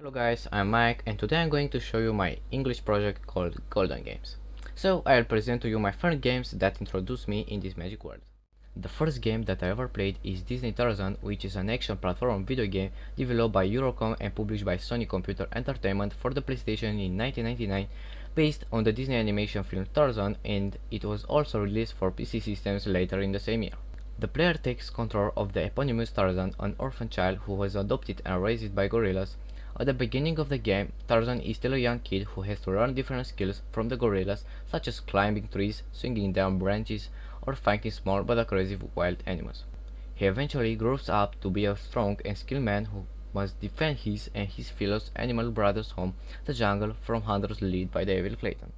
Hello guys, I'm Mike and today I'm going to show you my English project called Golden Games. So I'll present to you my first games that introduced me in this magic world. The first game that I ever played is Disney Tarzan, which is an action platform video game developed by Eurocom and published by Sony Computer Entertainment for the PlayStation in 1999, based on the Disney animation film Tarzan, and it was also released for PC systems later in the same year. The player takes control of the eponymous Tarzan, an orphan child who was adopted and raised by gorillas. At the beginning of the game, Tarzan is still a young kid who has to learn different skills from the gorillas, such as climbing trees, swinging down branches, or fighting small but aggressive wild animals. He eventually grows up to be a strong and skilled man who must defend his and his fellow animal brothers' home, the jungle, from hunters led by the evil Clayton.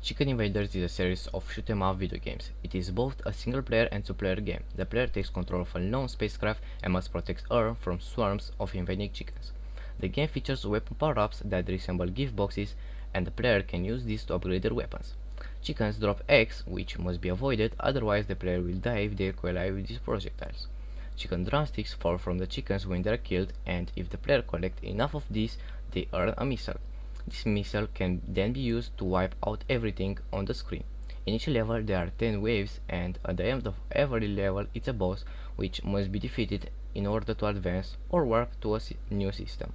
Chicken Invaders is a series of shoot 'em up video games. It is both a single player and two-player game. The player takes control of a lone spacecraft and must protect Earth from swarms of invading chickens. The game features weapon power-ups that resemble gift boxes, and the player can use these to upgrade their weapons. Chickens drop eggs, which must be avoided, otherwise the player will die if they collide with these projectiles. Chicken drumsticks fall from the chickens when they are killed, and if the player collects enough of these, they earn a missile. This missile can then be used to wipe out everything on the screen. In each level there are 10 waves, and at the end of every level it's a boss which must be defeated in order to advance or work to a new system.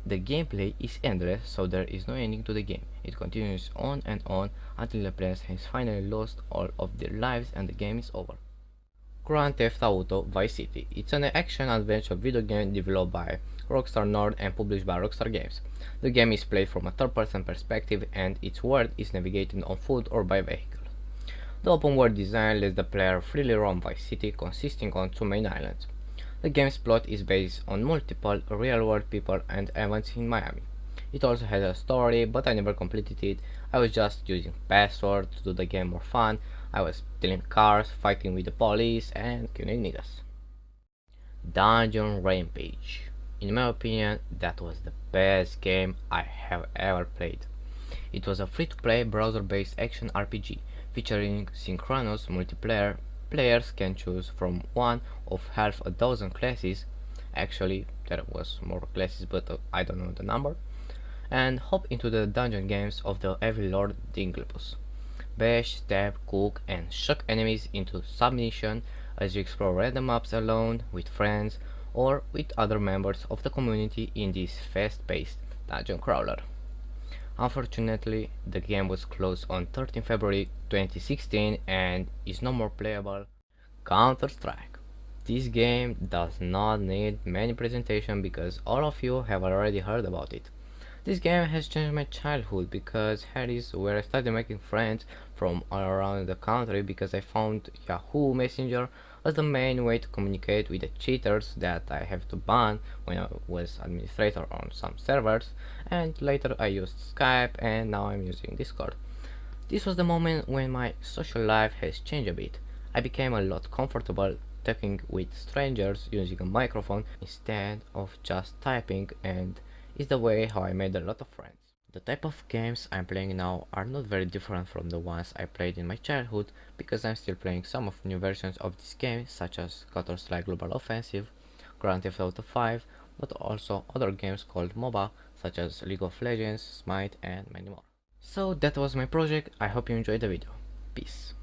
The gameplay is endless, so there is no ending to the game. It continues on and on until the players has finally lost all of their lives and the game is over. Grand Theft Auto Vice City. It's an action-adventure video game developed by Rockstar North and published by Rockstar Games. The game is played from a third-person perspective and its world is navigated on foot or by vehicle. The open-world design lets the player freely roam Vice City, consisting of two main islands. The game's plot is based on multiple real-world people and events in Miami. It also has a story, but I never completed it. I was just using password to do the game more fun. I was stealing cars, fighting with the police, and killing niggas. Dungeon Rampage. In my opinion, that was the best game I have ever played. It was a free-to-play browser-based action RPG featuring synchronous multiplayer. Players can choose from one of half a dozen classes. Actually, there was more classes, but I don't know the number. And hop into the dungeon games of the evil Lord Dinglebus. Bash, stab, cook, and shock enemies into submission as you explore random maps alone, with friends, or with other members of the community in this fast-paced dungeon crawler. Unfortunately, the game was closed on 13 February 2016 and is no more playable. Counter-Strike. This game does not need many presentation because all of you have already heard about it. This game has changed my childhood because here is where I started making friends from all around the country because I found Yahoo Messenger as the main way to communicate with the cheaters that I have to ban when I was administrator on some servers, and later I used Skype and now I'm using Discord. This was the moment when my social life has changed a bit. I became a lot comfortable talking with strangers using a microphone instead of just typing, and is the way how I made a lot of friends. The type of games I'm playing now are not very different from the ones I played in my childhood because I'm still playing some of new versions of this game, such as Counter-Strike Global Offensive, Grand Theft Auto 5, but also other games called MOBA such as League of Legends, Smite, and many more. So that was my project. I hope you enjoyed the video. Peace.